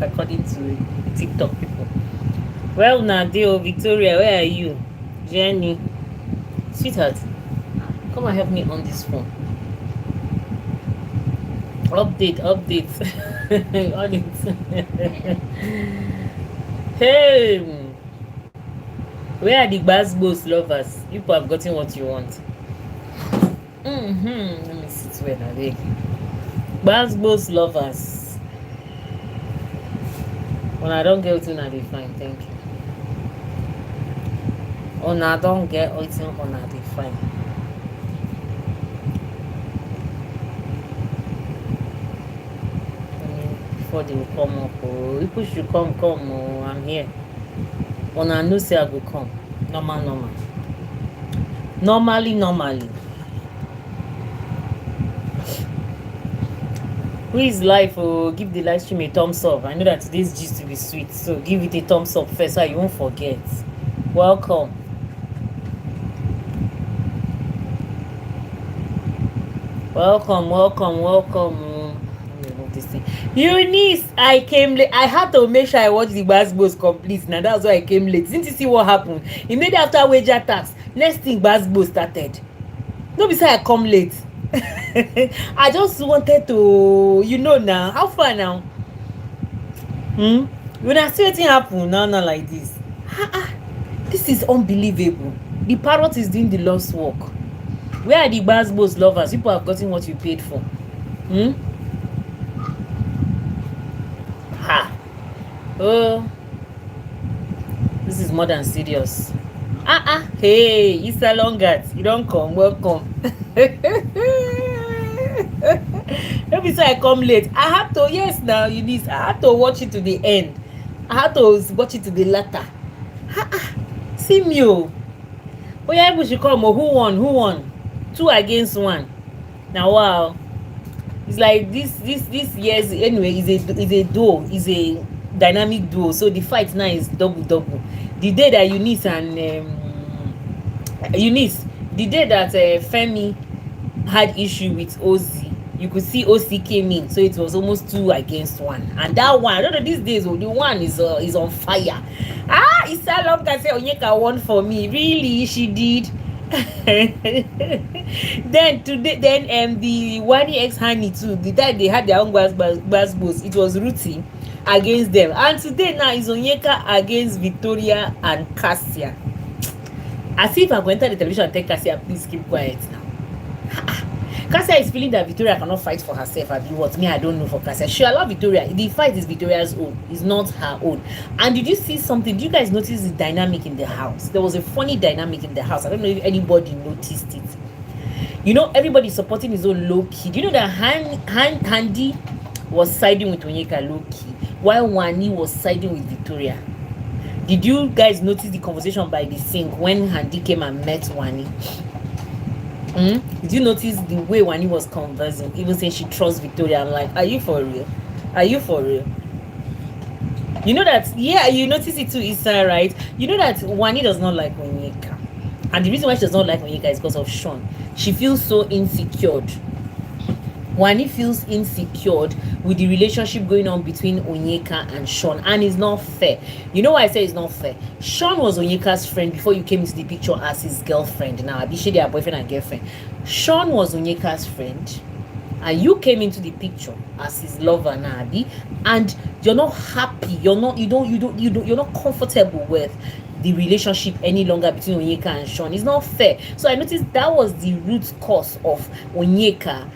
according to TikTok people. Well, Nadio, Victoria, where are you? Jenny, sweetheart, come and help me on this phone. Update. On it. Hey, where are the Basbos lovers? You people have gotten what you want. Let me sit where I beg. Basbos lovers. When I don't get it, they fine. Thank you. When I don't get it, they fine. Before they will come up, oh, people should come. Oh, I'm here. When I know say I go come. Normally. Who is live? Oh, give the live stream a thumbs up. I know that today's gist will be sweet, so give it a thumbs up first so you won't forget. Welcome. This thing. Eunice, I came late. I had to make sure I watched the Basbos complete. Now that's why I came late. Didn't you see what happened? Immediately after wager tax, next thing Basbos started. No, besides I come late. I just wanted to, now. How far now? When I see anything happen now like this. This is unbelievable. The parrot is doing the Lord's work. Where are the Basbos lovers? People have gotten what you paid for. Oh, this is more than serious. Hey, Easter Longat, you don't come, welcome. Every time I come late, I have to, yes, now, Eunice, I have to watch it to the end. I have to watch it to the latter. See me, oh. Oh, yeah, people should come. Oh, who won? 2 against 1. Now, wow. It's like this year's, anyway, is a duo, is a dynamic duo. So the fight now is double. The day that Eunice the day that Femi had issue with Ozzy, you could see Ozzy came in, so it was almost 2 against 1. And that one, I don't know, these days, the one is on fire. It's so long I say Onyeka won for me. Really, she did. Then the Wani X Honey too. The time they had their own Basbos, it was Ruthie against them. And today now is Onyeka against Victoria and Kassia. As if I'm going to enter the television and tell Kassia, please keep quiet now. Kassia is feeling that Victoria cannot fight for herself. I what me, I don't know for Kassia. She allow Victoria. The fight is Victoria's own. It's not her own. And did you see something? Did you guys notice the dynamic in the house? There was a funny dynamic in the house. I don't know if anybody noticed it. Everybody supporting his own low key. Do you know that Handy was siding with Onyeka low key, while Wani was siding with Victoria? Did you guys notice the conversation by the sink when Handy came and met Wani? Did you notice the way Wani was conversing, even saying she trusts Victoria? I'm like, are you for real? You know that, yeah, you notice it too, Issa, right? You know that Wani does not like Onyeka. And the reason why she does not like Onyeka is because of Sean. She feels so insecure. Wani feels insecure with the relationship going on between Onyeka and Sean, and it's not fair. You know why I say it's not fair? Sean was Onyeka's friend before you came into the picture as his girlfriend. Now, Abishe, their boyfriend and girlfriend. Sean was Onyeka's friend, and you came into the picture as his lover now, Abi, and you're not happy. You're not comfortable with the relationship any longer between Onyeka and Sean. It's not fair. So I noticed that was the root cause of Onyeka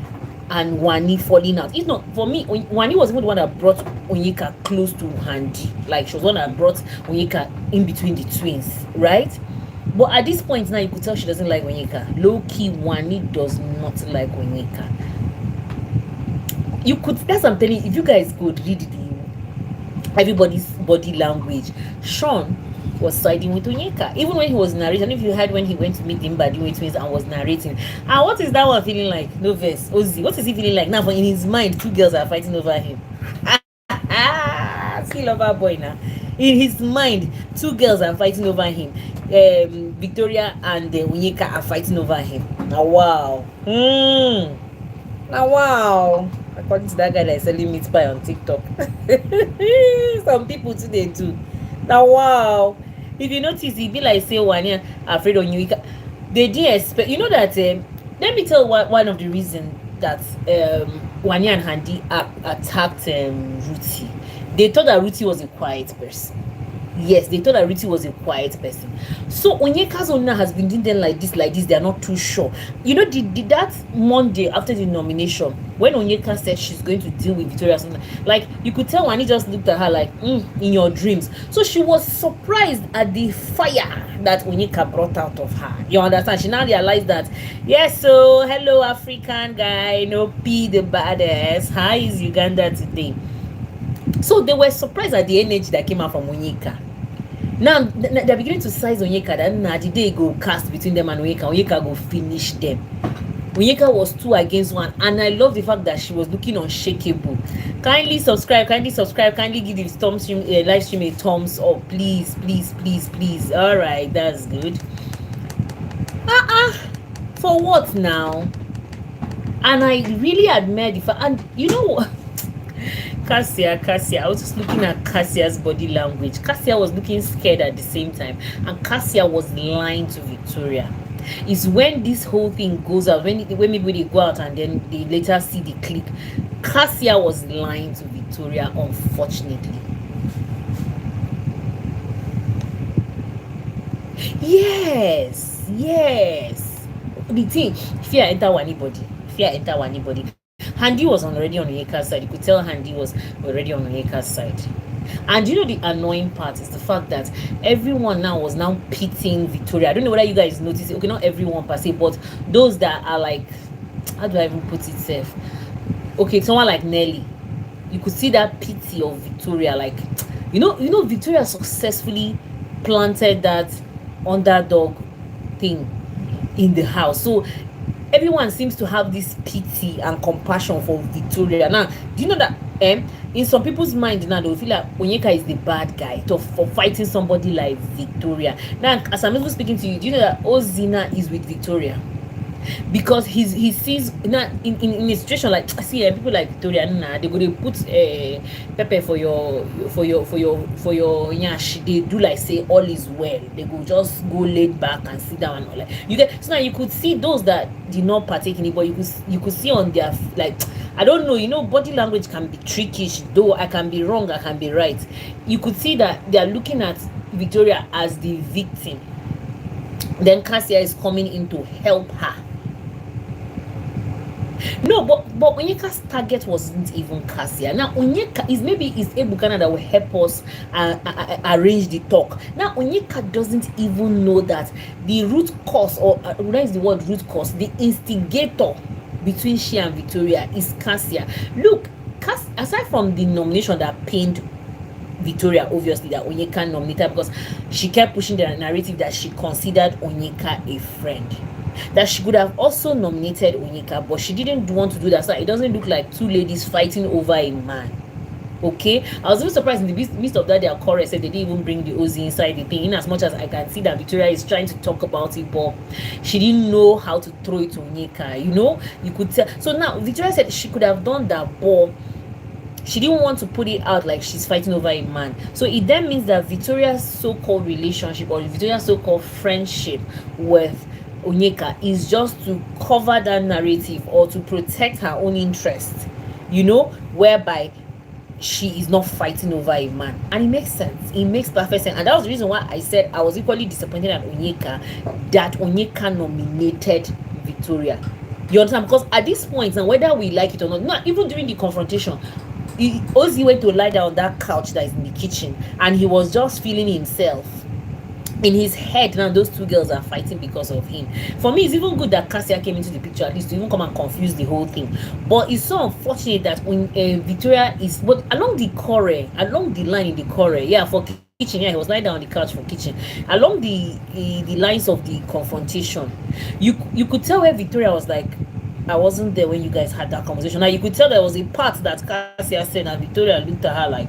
and Wani falling out. If not, for me, Wani was even the one that brought Onyeka close to Handy. Like, she was the one that brought Onyeka in between the twins, right? But at this point now, you could tell she doesn't like Onyeka. Low-key, Wani does not like Onyeka. That's what I'm telling you, if you guys could read everybody's body language, Sean was siding with Onyeka. Even when he was narrating, if you heard when he went to meet him by doing twins and was narrating, what is that one feeling like? No verse. Ozzy, what is he feeling like now? In his mind, 2 girls are fighting over him. See, lover boy now. In his mind, 2 girls are fighting over him. Victoria and Onyeka are fighting over him. Now wow. Now wow. according to that guy that is selling meat pie on TikTok. Some people today do. Now, wow. If you notice, it be like say one year afraid on you. They didn't expect. You know that. Let me tell one of the reasons that Wanya and Handy attacked Ruti. They thought that Ruti was a quiet person. Yes, they thought that Ruti was a quiet person. So Onyeka's owner has been doing them like this. They are not too sure. You know, did that Monday after the nomination, when Onyeka said she's going to deal with Victoria, like you could tell Wani just looked at her like, in your dreams. So she was surprised at the fire that Onyeka brought out of her. You understand? She now realized that, yes, so hello African guy, no P the baddest. How is Uganda today? So they were surprised at the energy that came out from Onyeka. Now they're beginning to size Onyeka that now the day go cast between them and Onyeka go finish them. Onyeka was 2 against 1, and I love the fact that she was looking unshakable. Kindly subscribe, kindly give the live stream a thumbs up, please. All right, that's good. For what now? And I really admire the fact, and you know what? Kassia, I was just looking at Kassia's body language. Kassia was looking scared at the same time, and Kassia was lying to Victoria. It's when this whole thing goes out, when maybe they go out and then they later see the clip. Kassia was lying to Victoria, unfortunately. Yes. The thing, fear enter anybody. Handy was already on Onyeka's side. You could tell Handy was already on Onyeka's side. And you know the annoying part is the fact that everyone now was now pitying Victoria. I don't know whether you guys notice it. Okay, not everyone per se, but those that are like, how do I even put it safe? Okay, someone like Nelly. You could see that pity of Victoria. Like, you know, Victoria successfully planted that underdog thing in the house. So everyone seems to have this pity and compassion for Victoria. Now, do you know that in some people's mind now, they'll feel like Onyeka is the bad guy for fighting somebody like Victoria. Now, as I'm even speaking to you, do you know that Ozina is with Victoria? Because he sees now in a situation like, see people like Victoria, they go to put pepper for your nyash. They do like say all is well. They go just go laid back and sit down and all, like you get. So now you could see those that did not partake in it, but you could see on their, like, I don't know, body language can be trickish, though I can be wrong, I can be right. You could see that they are looking at Victoria as the victim. Then Kassia is coming in to help her. No, but Onyeka's target wasn't even Kassia. Now Onyeka is Ebuka that will help us arrange the talk. Now Onyeka doesn't even know that the root cause, or what is the word root cause? The instigator between she and Victoria is Kassia. Look, aside from the nomination that pained Victoria, obviously, that Onyeka nominated, because she kept pushing the narrative that she considered Onyeka a friend, that she could have also nominated Onyeka, but she didn't want to do that, so it doesn't look like two ladies fighting over a man. Okay, I was even surprised in the midst of that their chorus said they didn't even bring the Ozzy inside the thing, in as much as I can see that Victoria is trying to talk about it, but she didn't know how to throw it to Onyeka. You could tell. So now Victoria said she could have done that, but she didn't want to put it out like she's fighting over a man. So it then means that Victoria's so-called relationship, or Victoria's so-called friendship with Onyeka, is just to cover that narrative or to protect her own interests, whereby she is not fighting over a man. And it makes sense. It makes perfect sense. And that was the reason why I said I was equally disappointed at Onyeka, that Onyeka nominated Victoria. You understand? Because at this point, and whether we like it or not even during the confrontation, Ozzy went to lie down on that couch that is in the kitchen, and he was just feeling himself. In his head now, those two girls are fighting because of him. For me, it's even good that Kassia came into the picture, at least to even come and confuse the whole thing. But it's so unfortunate that when Victoria is, but along the line in the core, for kitchen, he was lying down on the couch for kitchen. Along the lines of the confrontation, you could tell where Victoria was like, I wasn't there when you guys had that conversation. Now you could tell there was a part that Kassia said, and Victoria looked at her like,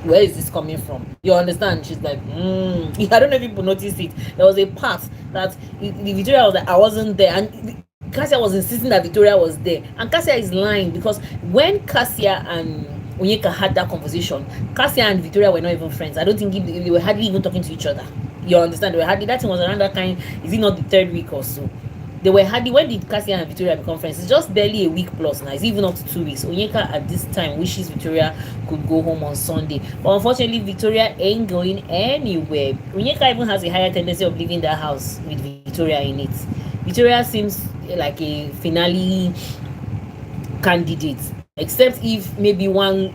where is this coming from? You understand? She's like, I don't know if people noticed it. There was a part that the Victoria was like, I wasn't there. And Kassia was insisting that Victoria was there, and Kassia is lying, because when Kassia and Onyeka had that conversation, Kassia and Victoria were not even friends. I don't think they were hardly even talking to each other. You understand? They were hardly. That thing was around that kind. Is it not the third week or so? They were hardly. When did Kassia and Victoria become friends? It's just barely a week plus now. It's even up to 2 weeks. Onyeka at this time wishes Victoria could go home on Sunday, but unfortunately Victoria ain't going anywhere. Onyeka even has a higher tendency of leaving that house with Victoria in it. Victoria seems like a finale candidate, except if maybe one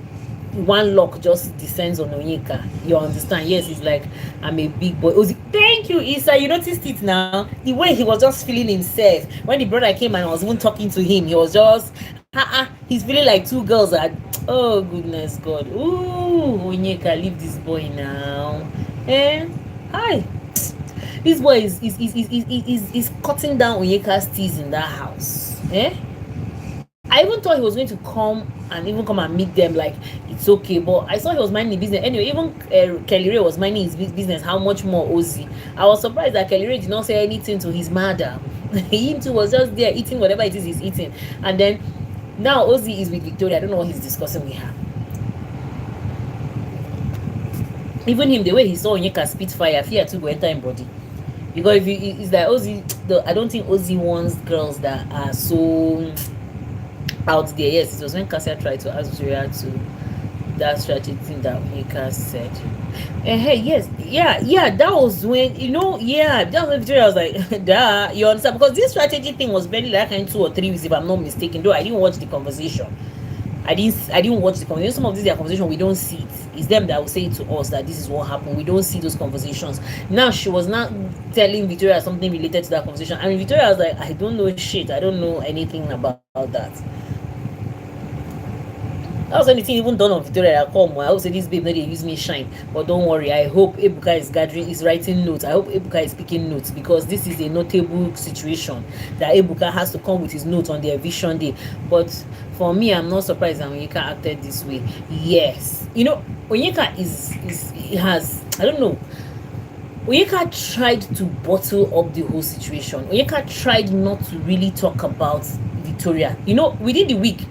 lock just descends on Onyeka. You understand? Yes, it's like, I'm a big boy. Ozzy, thank you, Issa. You noticed it now? The way he was just feeling himself. When the brother came and I was even talking to him, he was just, he's feeling like two girls are, oh goodness God. Ooh, Onyeka, leave this boy now. Eh? Hi. This boy is cutting down Onyeka's teeth in that house. Eh? I even thought he was going to come and meet them, like it's okay, but I saw he was minding business anyway. Even Kelly Ray was minding his business. How much more Ozzy? I was surprised that Kelly Ray did not say anything to his mother. Him too was just there eating whatever it is he's eating, and then now Ozzy is with Victoria. I don't know what he's discussing with her. Even him, the way he saw Onyeka Spitfire, fear to go enter in body. Because if it's like Ozzy, I don't think Ozzy wants girls that are so out there. Yes, it was when Kassia tried to ask Victoria to that strategy thing that Onyeka said. Hey, yes, yeah, that was when, that was when Victoria was like, duh, you understand? Because this strategy thing was barely like in 2 or 3 weeks, if I'm not mistaken, though I didn't watch the conversation. I didn't watch the conversation. Some of these are conversations we don't see it. It's them that will say to us that this is what happened. We don't see those conversations. Now she was not telling Victoria something related to that conversation. I mean, Victoria was like, I don't know shit. I don't know anything about that. That was anything even done on Victoria. I would say this babe, no, they use me shine. But don't worry. I hope Ebuka is writing notes. I hope Ebuka is picking notes, because this is a notable situation that Ebuka has to come with his notes on the eviction day. But for me, I'm not surprised that Onyeka acted this way. Yes, Onyeka has, I don't know. Onyeka tried to bottle up the whole situation. Onyeka tried not to really talk about Victoria. Within the week,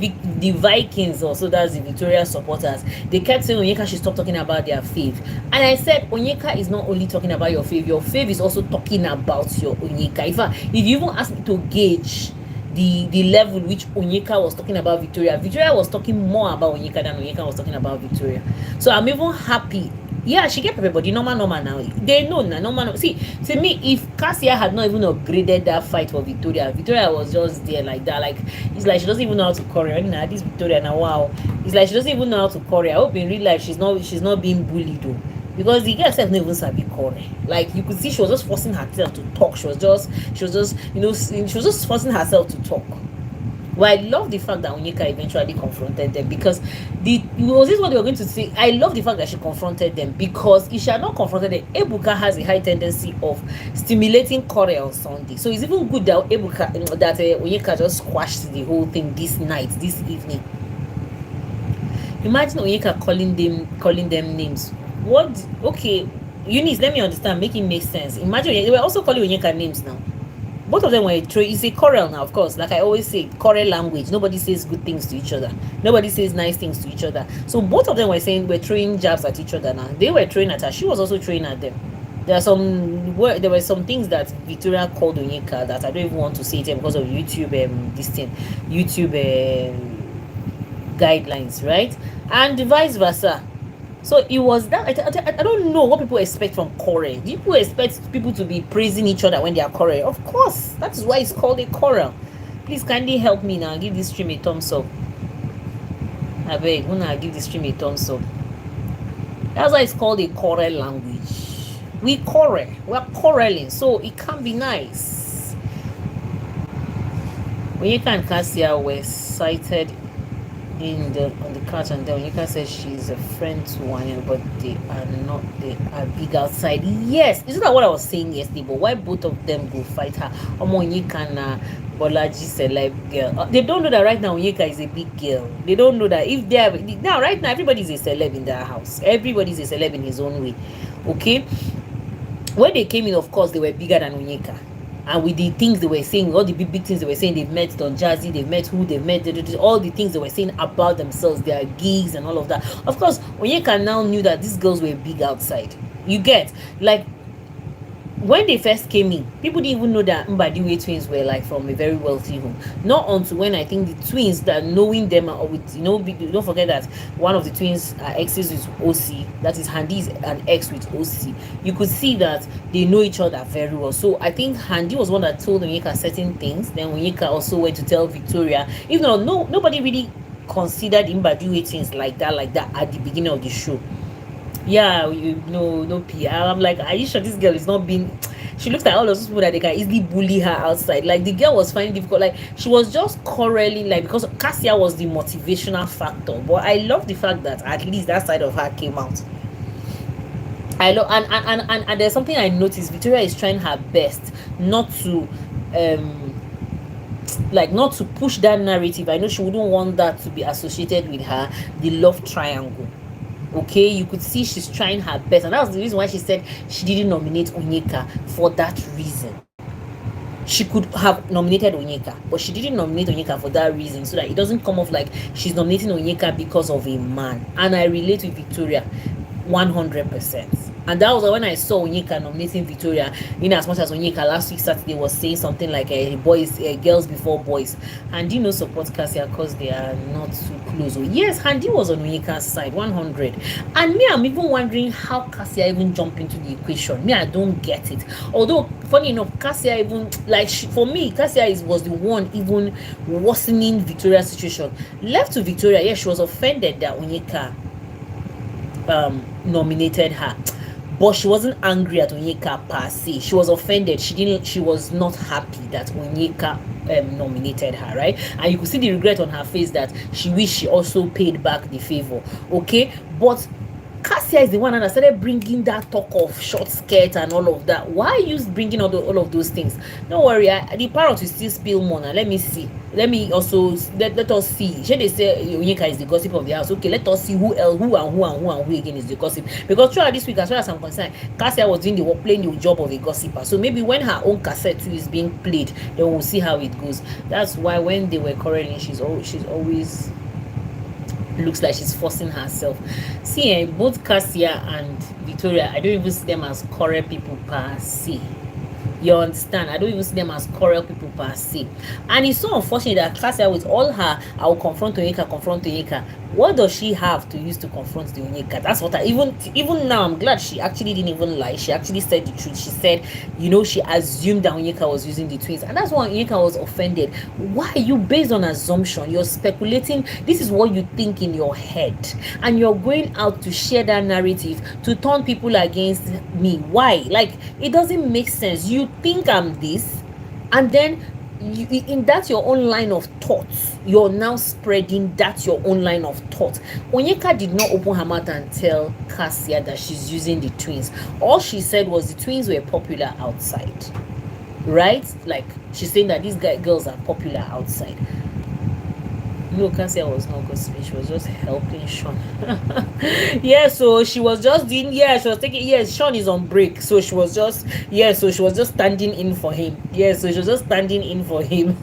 the Vikings, also that's the Victoria supporters, they kept saying Onyeka should stop talking about their fave. And I said, Onyeka is not only talking about your fave is also talking about your Onyeka. In fact, if you even ask me to gauge the level which Onyeka was talking about Victoria was talking more about Onyeka than Onyeka was talking about Victoria. So I'm even happy. Yeah, she get everybody normal now. They know now, normal. See, to me, if Kassia had not even upgraded that fight for Victoria was just there like that. Like, it's like she doesn't even know how to quarrel. This Victoria now, wow. It's like she doesn't even know how to quarrel. I hope in real life she's not being bullied though. Because the girl herself never even sabi quarrel. Like, you could see she was just forcing herself to talk. She was just forcing herself to talk. Well, I love the fact that Onyeka eventually confronted them, because was this what they were going to say? I love the fact that she confronted them, because if she had not confronted them, Ebuka has a high tendency of stimulating quarrel on Sunday. So it's even good that Onyeka just squashed the whole thing this evening. Imagine Onyeka calling them names. What? Okay, Eunice, let me understand. Make it make sense. Imagine they were also calling Onyeka names now. Both of them were it's a quarrel now, of course. Like I always say, quarrel language. Nobody says good things to each other. Nobody says nice things to each other. So both of them were throwing jabs at each other now. They were throwing at her. She was also throwing at them. There were some things that Victoria called Onyeka that I don't even want to say it because of YouTube guidelines, right? And vice versa. So it was that. I don't know what people expect from quarrel. Do people expect people to be praising each other when they are quarrel? Of course, that is why it's called a quarrel. Please kindly help me now. Give this stream a thumbs up. I beg, wanna give this stream a thumbs up. That's why it's called a quarrel language. We quarrel. We're quarreling, so it can be nice. Onyeka and Kassia were cited on the couch, and then Onyeka says she's a friend to one, but they are big outside. Yes, isn't that what I was saying yesterday? But why both of them go fight her? Onyeka and Bolaji celeb girl. They don't know that right now Onyeka is a big girl. They don't know that if they are now right now everybody's a celeb in their house. Everybody's a celeb in his own way. Okay, when they came in, of course they were bigger than Onyeka. And with the things they were saying, all the big things they were saying, they've met Don Jazzy, they've met who, they've met all the things they were saying about themselves, their gigs and all of that. Of course, Onyeka now knew that these girls were big outside. You get, like, when they first came in, people didn't even know that Mbadiwe twins were like from a very wealthy home. Not until when I think the twins, that knowing them with, you know, don't forget that one of the twins are exes with OC, that is Handy is an ex with OC. You could see that they know each other very well. So I think Handy was one that told Onyeka certain things. Then Onyeka also went to tell Victoria. Even though nobody really considered Mbadiwe twins like that at the beginning of the show. Yeah, no PR. I'm like, are you sure this girl is not being, she looks like all those people that they can easily bully her outside. Like, the girl was finding difficult, like she was just quarreling, like, because Kassia was the motivational factor. But I love the fact that at least that side of her came out. I love, and there's something I noticed. Victoria is trying her best not to not to push that narrative. I know she wouldn't want that to be associated with her, the love triangle. Okay, you could see she's trying her best, and that was the reason why she said she didn't nominate Onyeka. For that reason, she could have nominated Onyeka, but she didn't nominate Onyeka for that reason, so that it doesn't come off like she's nominating Onyeka because of a man. And I relate with Victoria 100%. And that was when I saw Onyeka nominating Victoria, in as much as Onyeka last week Saturday was saying something like girls before boys. Handy no support Kassia because they are not too close. Oh, yes, Handy was on Onyeka's side, 100. And me, I'm even wondering how Kassia even jumped into the equation. Me, I don't get it. Although, funny enough, Kassia even, like, for me, Kassia was the one even worsening Victoria's situation. Left to Victoria, yes, she was offended that Onyeka nominated her. But she wasn't angry at Onyeka per se. She was offended. She was not happy that Onyeka nominated her, right? And you could see the regret on her face that she wished she also paid back the favor. Okay, but Kassia is the one that started bringing that talk of short skirt and all of that. Why are you bringing all of those things? Don't worry, the parrot will still spill more. Now let me see. Let me also let us see. Should they say Onyeka is the gossip of the house? Okay, let us see who else, who again is the gossip. Because throughout this week, as far as I'm concerned, Kassia was doing playing the job of a gossiper. So maybe when her own cassette too is being played, then we'll see how it goes. That's why when they were quarreling, she's always looks like she's forcing herself. See, both Kassia and Victoria, I don't even see them as quarrel people per se. You understand? I don't even see them as quarrel people per se. And it's so unfortunate that Kassia, with all her, I will confront Onyeka. What does she have to use to confront the Onyeka? That's what even now, I'm glad she actually didn't even lie. She actually said the truth. She said, she assumed that Onyeka was using the twins. And that's why Onyeka was offended. Why are you based on assumption? You're speculating. This is what you think in your head. And you're going out to share that narrative to turn people against me. Why? Like, it doesn't make sense. You think I'm this, and then in that your own line of thoughts, you're now spreading that your own line of thought. Onyeka did not open her mouth and tell Kassia that she's using the twins. All she said was the twins were popular outside, right? Like, she's saying that these girls are popular outside. No, Kassia was not gossiping. She was just helping Sean. Yeah, so she was just doing, she was taking, Sean is on break. So she was just, so she was just standing in for him. So she was just standing in for him.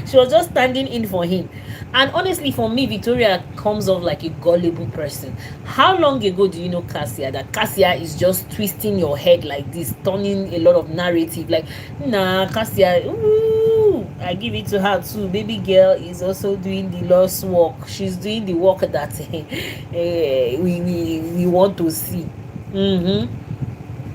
She was just standing in for him. And honestly, for me, Victoria comes off like a gullible person. How long ago do you know Kassia? That Kassia is just twisting your head like this, turning a lot of narrative. Like, nah, Kassia, ooh, I give it to her too. Baby girl is also doing the Lord's work. She's doing the work that we want to see.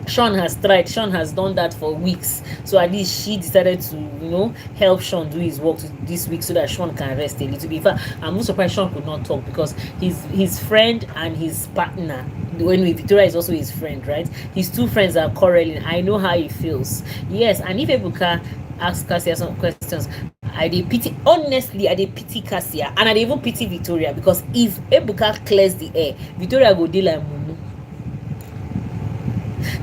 Sean has tried. Sean has done that for weeks. So at least she decided to, help Sean do his work this week so that Sean can rest a little bit. In fact, I'm most surprised Sean could not talk because his friend and his partner, Victoria is also his friend, right? His two friends are quarreling. I know how he feels. Yes, and if Ebuka asks Kassia some questions, I pity Kassia, and I even pity Victoria, because if Ebuka clears the air, Victoria go deal like mumu.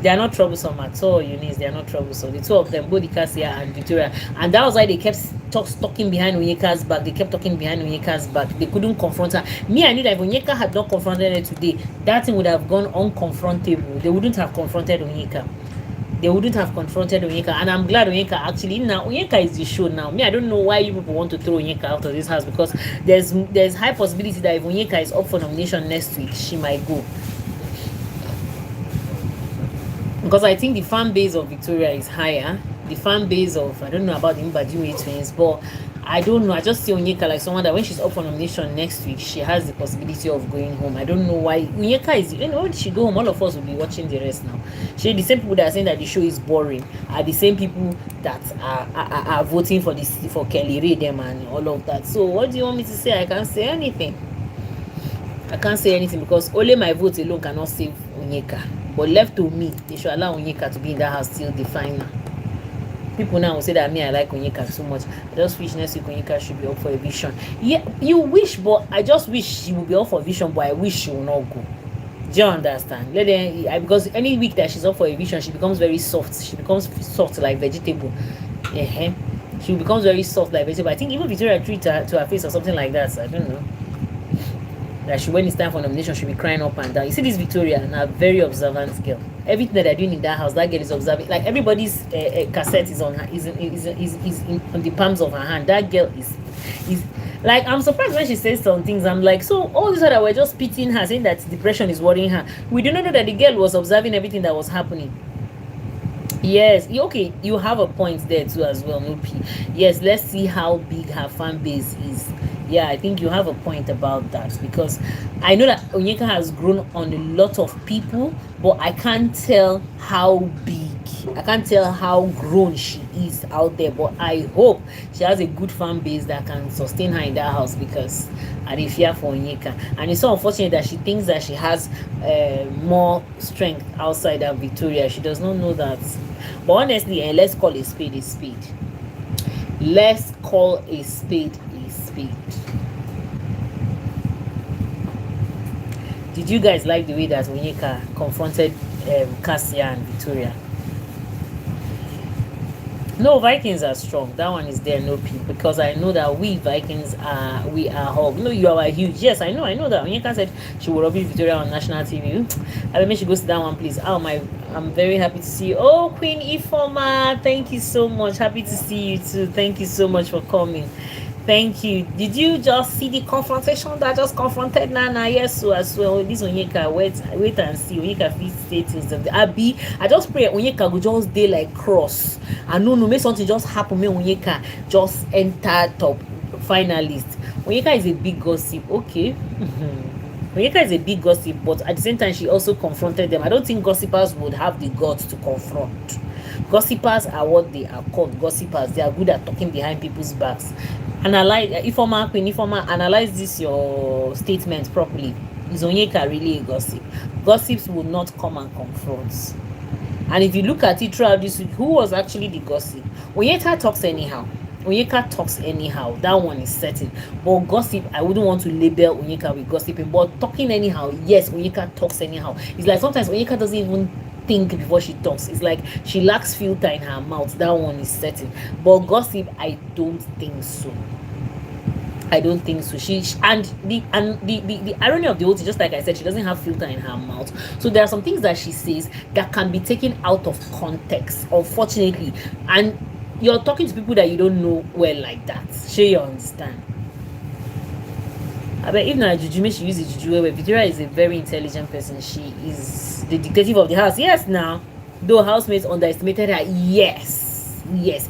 They are not troublesome at all, Eunice. They are not troublesome. The two of them, both Kassia and Victoria. And that was why they kept talking behind Onyeka's back. They kept talking behind Onyeka's back. They couldn't confront her. Me, I knew that if Onyeka had not confronted her today, that thing would have gone unconfrontable. They wouldn't have confronted Onyeka. they wouldn't have confronted Onyeka. And I'm glad Onyeka actually, now Onyeka is the show now. Me, I don't know why you people want to throw Onyeka out of this house, because there's high possibility that if Onyeka is up for nomination next week, she might go. Because I think the fan base of Victoria is higher. The fan base of, I don't know about the Mbadiwe twins, but I don't know. I just see Onyeka like someone that when she's up for nomination next week, she has the possibility of going home. I don't know why. Onyeka is, when she go home, all of us will be watching the rest now. The same people that are saying that the show is boring are the same people that are voting for this, for Kelly Ray them and all of that. So what do you want me to say? I can't say anything. I can't say anything because only my vote alone cannot save Onyeka. But left to me, they should allow Onyeka to be in that house till the final. People now will say that me, I like Onyeka so much. I just wish next week Onyeka should be up for eviction. Yeah, you wish, but I just wish she will be up for eviction, but I wish she will not go. Do you understand? Because any week that she's up for eviction, she becomes very soft. She becomes soft like vegetable. She becomes very soft like vegetable. I think even Victoria treat her to her face or something like that. So I don't know. That when it's time for nomination, she'll be crying up and down. You see this Victoria, and a very observant girl. Everything that they're doing in that house, that girl is observing. Like everybody's cassette is on her, is on the palms of her hand. That girl is like, I'm surprised when she says some things. I'm like, so all this other we're just pitying her, saying that depression is worrying her. We do not know that the girl was observing everything that was happening. Yes, okay, you have a point there too as well, Nupi. Yes, let's see how big her fan base is. Yeah, I think you have a point about that, because I know that Onyeka has grown on a lot of people, but I can't tell how big, I can't tell how grown she is out there. But I hope she has a good fan base that can sustain her in that house, because I dey fear for Onyeka. And it's so unfortunate that she thinks that she has more strength outside than Victoria. She does not know that. But honestly, let's call a spade a spade. Let's call a spade a spade. Did you guys like the way that Onyeka confronted Kassia and Victoria? No, Vikings are strong. That one is there, no P, because I know that we Vikings are hog. No, you are huge. Yes, I know that. Onyeka said she will rubbish Victoria on national TV. I mean, she goes to that one, please. Oh my, I'm very happy to see you. Oh, Queen Ifoma, thank you so much. Happy to see you too. Thank you so much for coming. Thank you. Did you just see the confrontation that just confronted Nana? Yes, so as well. This Onyeka, wait and see. Onyeka feels status of the Abi. I just pray Onyeka go just day like cross. And no, make something just happen. Make Onyeka just enter top finalist. Onyeka is a big gossip. Okay. Onyeka is a big gossip, but at the same time, she also confronted them. I don't think gossipers would have the guts to confront. Gossipers are what they are called. Gossipers. They are good at talking behind people's backs. Analyze, Queen Ifoma, analyze this your statement properly. Is Onyeka really a gossip? Gossips will not come and confront. And if you look at it throughout this week, who was actually the gossip? Onyeka talks anyhow. That one is certain. But gossip, I wouldn't want to label Onyeka with gossiping. But talking anyhow, yes, Onyeka talks anyhow. It's like sometimes Onyeka doesn't even think before she talks. It's like she lacks filter in her mouth. That one is certain. But gossip, I don't think so. And the irony of the whole thing, just like I said, she doesn't have filter in her mouth. So there are some things that she says that can be taken out of context, unfortunately. And you're talking to people that you don't know well like that. Sure, you understand. I bet if not Juju, she uses Juju. Where Victoria is a very intelligent person. She is the dictative of the house. Yes, now, though housemates underestimated her. Yes.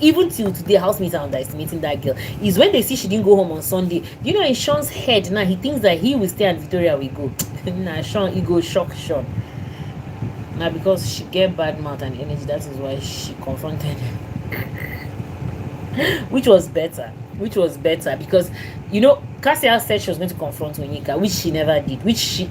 Even till today, housemates are underestimating that girl. Is when they see she didn't go home on Sunday. You know, in Sean's head now, he thinks that he will stay and Victoria will go. Nah, Sean, he go shock Sean. Now, because she get bad mouth and energy, that is why she confronted him. Which was better, because you know Kassia said she was going to confront Onyeka, which she never did,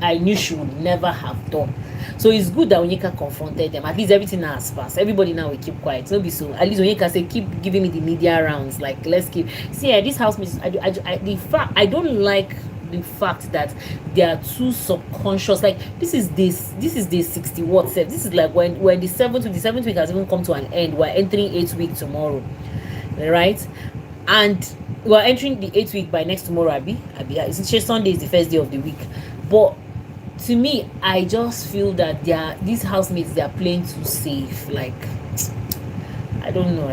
I knew she would never have done. So it's good that Onyeka confronted them. At least everything now has passed. Everybody now will keep quiet. So be so. At least Onyeka said, keep giving me the media rounds. Like, let's keep. See, this house, I don't like the fact that they are too subconscious. Like, this is day 60 what set. This is like when the 7th week has even come to an end. We're entering 8th week tomorrow, right? And we're entering the 8th week by next tomorrow. Abi, Sunday is the first day of the week. But to me, I just feel that these housemates, they are playing too safe. Like, I don't know.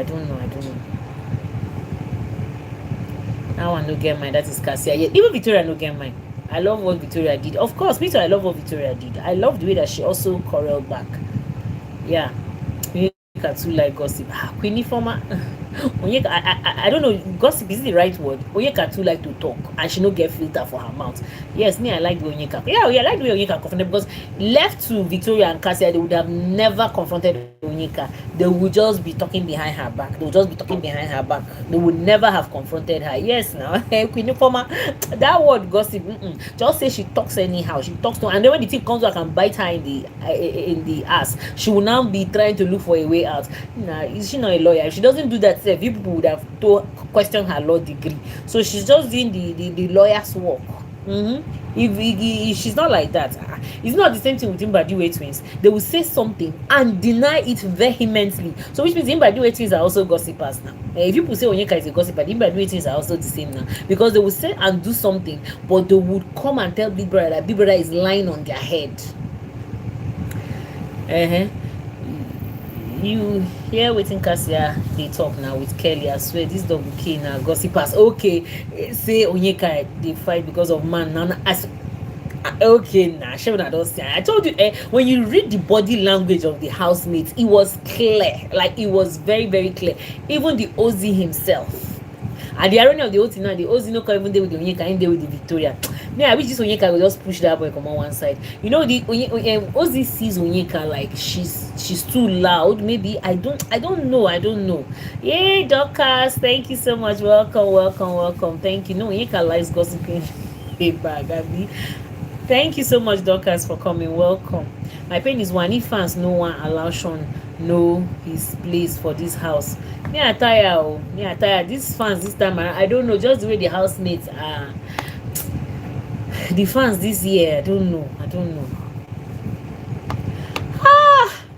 Now I no get mine. That is Kassia. Yeah, even Victoria no get mine. I love what Victoria did. Of course, me too. I love what Victoria did. I love the way that she also corralled back. Yeah, Onyeka too like gossip. Queenie Former. Onyeka, I don't know. Gossip is the right word. Onyeka too like to talk, and she no get filter for her mouth. Yes, me I like the Onyeka. Yeah, I like the way Onyeka confronted, because left to Victoria and Kassia, they would have never confronted Onyeka. They would just be talking behind her back. They would just be talking behind her back. They would never have confronted her. Yes, now Queenie Former, that word gossip. Just say she talks anyhow. She talks to, and then when the thing comes back and bite her in the ass, she will now be trying to look for a way out. Nah, is she not a lawyer? If she doesn't do that, you people would have to question her law degree. So she's just doing the lawyer's work. If she's not like that, it's not the same thing with Imbadiwe twins. They will say something and deny it vehemently. So which means Imbadiwe twins are also gossipers now. If people say Onyeka is a gossiper, the Imbadiwe twins are also the same now, because they will say and do something, but they would come and tell Big Brother that Big Brother is lying on their head. You hear wetin Kassia they talk now with Kelly. I swear this double K now gossipers. Okay, say Onyeka they fight because of man now. Okay, nah, I don't say. I told you, when you read the body language of the housemates, it was clear. Like, it was very, very clear. Even the Ozzy himself. And the irony of the whole thing now, the Ozzy no come even there with the Onyeka, and there with the Victoria. Me, I wish this Onyeka will just push that boy come on one side. You know, the Ozzy sees Onyeka like she's too loud. Maybe I don't know. Yay, Dorcas, thank you so much. Welcome. Thank you. No, Onyeka likes gossiping. Hey, bag, Abby. Thank you so much, Dorcas, for coming. Welcome. My pain is one if fans no one allow Sean know his place for this house. Me I tire. These fans this time around, I don't know, just the way the housemates are. The fans this year, I don't know.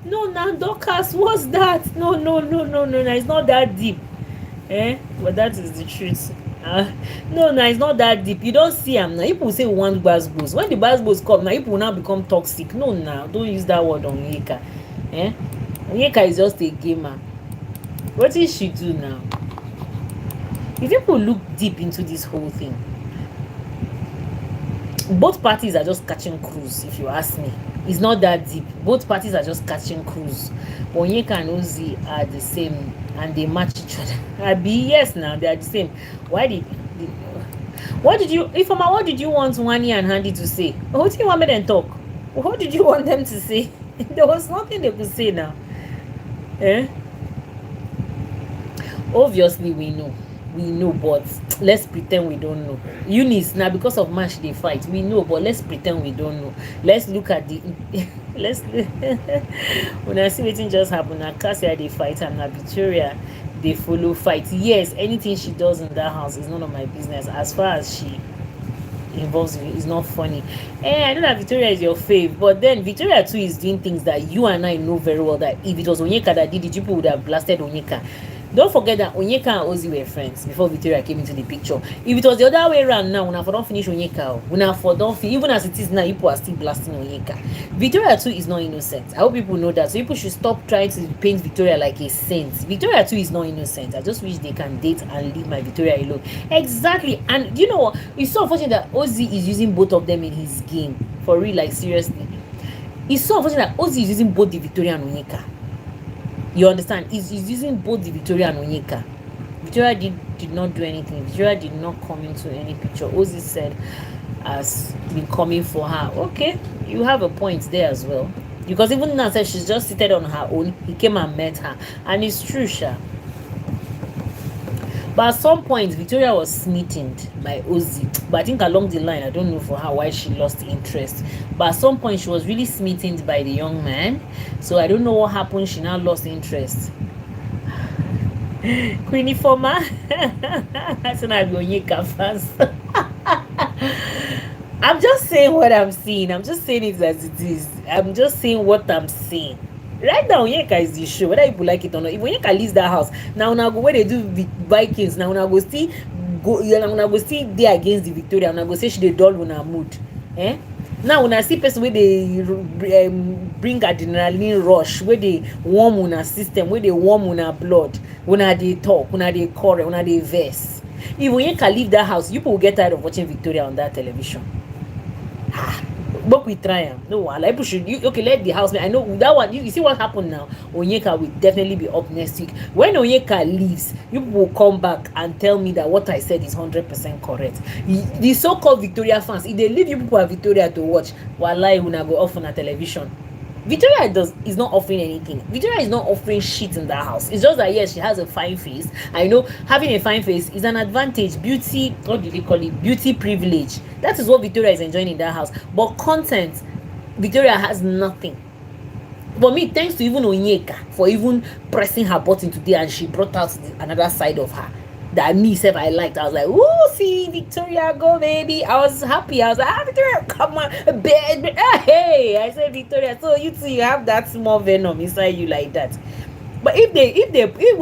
No, now Dorcas, what's that? No, it's not that deep. But that is the truth. No, it's not that deep. You don't see them now. People say one basbos. When the basbos come, now people now become toxic. No, now don't use that word on Onyeka. Onyeka is just a gamer. What did she do now? If people look deep into this whole thing, both parties are just catching cruise. If you ask me, it's not that deep. Both parties are just catching cruise. But Onyeka and Ozzy are the same, and they match each other. Yes, now they are the same. What did you want Wani and Handy to say? What do you want me to talk? What did you want them to say? There was nothing they could say now. Obviously we know, but let's pretend we don't know. Eunice, now because of match they fight, we know, but let's pretend we don't know. Let's look at the when I see wetin just happen, now Kassia they fight and now Victoria they follow fight. Yes, anything she does in that house is none of my business. As far as she involves me, it's not funny. I know that Victoria is your fave, but then Victoria too is doing things that you and I know very well that if it was Onyeka that did it, people would have blasted Onyeka. Don't forget that Onyeka and Ozzy were friends before Victoria came into the picture. If it was the other way around now, when I don't finish Onyeka, when I don't finish, even as it is now, people are still blasting Onyeka. Victoria too is not innocent. I hope people know that. So people should stop trying to paint Victoria like a saint. Victoria too is not innocent. I just wish they can date and leave my Victoria alone. Exactly. And you know what? It's so unfortunate that Ozzy is using both of them in his game. For real, like seriously. It's so unfortunate that Ozzy is using both the Victoria and Onyeka. You understand? He's using both the Victoria and Onyeka. Victoria did not do anything. Victoria did not come into any picture. Ozzy said has been coming for her. Okay, you have a point there as well. Because even now said she's just seated on her own. He came and met her. And it's true, Sha. But at some point, Victoria was smitten by Ozzy. But I think along the line, I don't know for her why she lost interest. But at some point, she was really smitten by the young man. So I don't know what happened. She now lost interest. Queenie Former. That's when I be Onyeka fans. I'm just saying what I'm seeing. I'm just saying it as it is. I'm just saying what I'm seeing. Right now, Onyeka is the show, whether people like it or not. If Onyeka leaves that house, now go where they do Vikings, now go still go there against the Victoria, now go say she dey dull on her mood. Now when I see person where they bring adrenaline rush, where they warm una system, where they warm una blood, when they talk, when they quarrel, when they verse. If Onyeka leave that house, you people will get tired of watching Victoria on that television. But we try am. No wahala. People should okay, let the housemate. I know that one. You see what happened now? Onyeka will definitely be up next week. When Onyeka leaves, you will come back and tell me that what I said is 100% correct. The so-called Victoria fans, if they leave you people at Victoria to watch, wallahi una go off on a television. Victoria is not offering anything. Victoria is not offering shit in that house. It's just that yes, she has a fine face. I know having a fine face is an advantage. Beauty, what do they call it? Beauty privilege. That is what Victoria is enjoying in that house. But content, Victoria has nothing. But me, thanks to even Onyeka for even pressing her button today, and she brought out another side of her that me self I liked. I was like, "Ooh, see Victoria go, baby!" I was happy. I was like, Victoria, come on, baby. Hey, I said Victoria. So you too, you have that small venom inside you like that. But if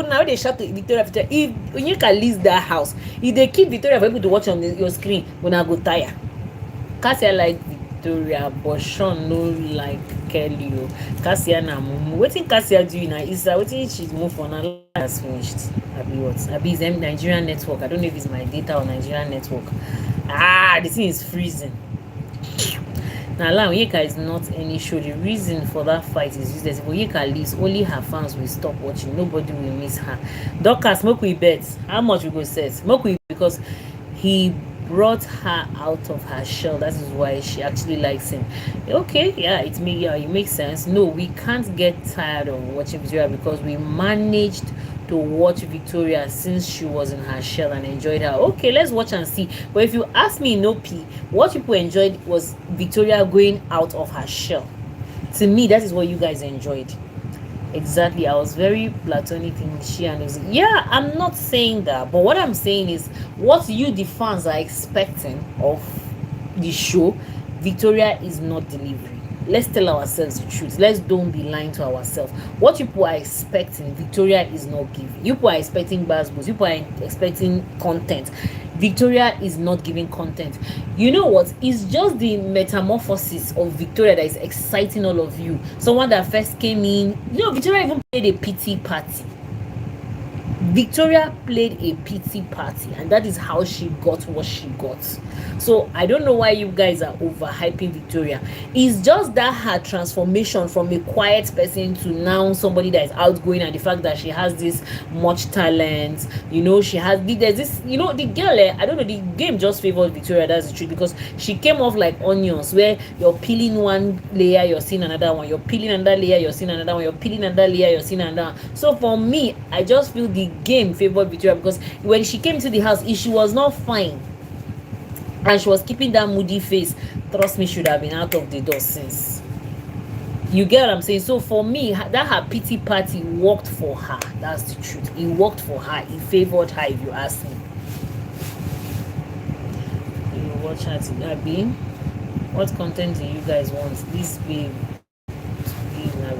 now they shout to Victoria, if Onyeka leaves that house, if they keep Victoria for people to watch on your screen, when I go tire. Kassia like Victoria, but Sean no like Kelly. Kassia na mumu. Wetin Kassia do na Isa? Wetin she move for now? Has finished. Abi what? Abi is Nigerian network. I don't know if it's my data or Nigerian network. The thing is freezing. Now, Onyeka is not any show. The reason for that fight is useless. If Onyeka leaves, only her fans will stop watching. Nobody will miss her. Dorcas, make we bet. How much we go set? Make we, because he brought her out of her shell. That is why she actually likes him. Okay, yeah, it makes sense. No, we can't get tired of watching Victoria because we managed to watch Victoria since she was in her shell and enjoyed her. Okay, let's watch and see. But if you ask me, no P, what people enjoyed was Victoria going out of her shell. To me, that is what you guys enjoyed. Exactly. I was very platonic in she and Uzi. Yeah, I'm not saying that, but what I'm saying is what you the fans are expecting of the show, Victoria is not delivering. Let's tell ourselves the truth. Let's don't be lying to ourselves. What people are expecting, Victoria is not giving. You people are expecting basketballs. You people are expecting content. Victoria is not giving content. You know what? It's just the metamorphosis of Victoria that is exciting all of you. Someone that first came in, Victoria even played a pity party. Victoria played a pity party, and that is how she got what she got. So I don't know why you guys are overhyping Victoria. It's just that her transformation from a quiet person to now somebody that is outgoing, and the fact that she has this much talent, she has there's this, the girl, I don't know, the game just favored Victoria. That's the truth, because she came off like onions, where you're peeling one layer, you're seeing another one, you're peeling another layer, you're seeing another one, you're peeling another layer, you're seeing another one. So for me, I just feel the game favored Victoria, because when she came to the house, if she was not fine and she was keeping that moody face, trust me, should have been out of the door since. You get what I'm saying? So for me, that her pity party worked for her. That's the truth. It worked for her. It favored her, if you ask me. You watch her to that being. What content do you guys want? This babe,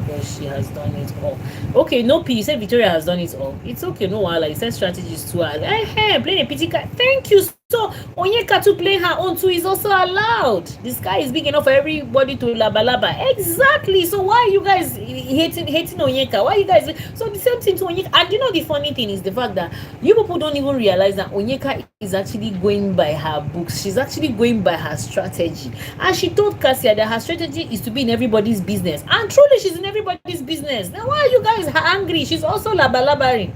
because she has done it all. Okay, no P, you said Victoria has done it all. It's okay, no while. You said strategies too. Playing a pity card. Thank you. So Onyeka to play her own too is also allowed. The sky is big enough for everybody to laba. Exactly. So why are you guys hating Onyeka? Why are you guys? So the same thing to Onyeka. And the funny thing is the fact that you people don't even realize that Onyeka is actually going by her books. She's actually going by her strategy. And she told Kassia that her strategy is to be in everybody's business. And truly, she's in everybody's business. Now why are you guys angry? She's also labalabaring.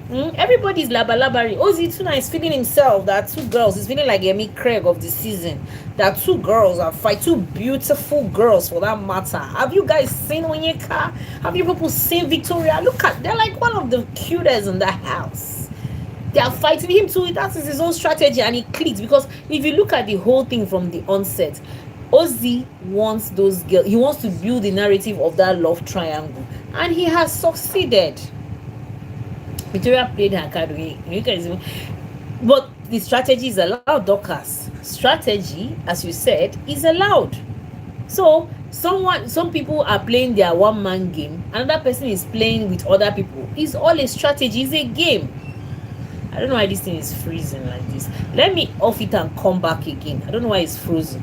Everybody's labalabari. Ozituna is feeling himself that two girls is feeling like Yemi Craig of the season. That two girls are fighting, two beautiful girls for that matter. Have you guys seen Onyeka? Have you people seen Victoria? Look at, they're like one of the cutest in the house. They are fighting him too. That is his own strategy, and it clicks, because if you look at the whole thing from the onset, Ozzy wants those girls. He wants to build the narrative of that love triangle, and he has succeeded. Victoria played her card away. But the strategy is allowed, Dorcas. Strategy, as you said, is allowed. So some people are playing their one-man game, another person is playing with other people. It's all a strategy, it's a game. I don't know why this thing is freezing like this. Let me off it and come back again. I don't know why it's frozen.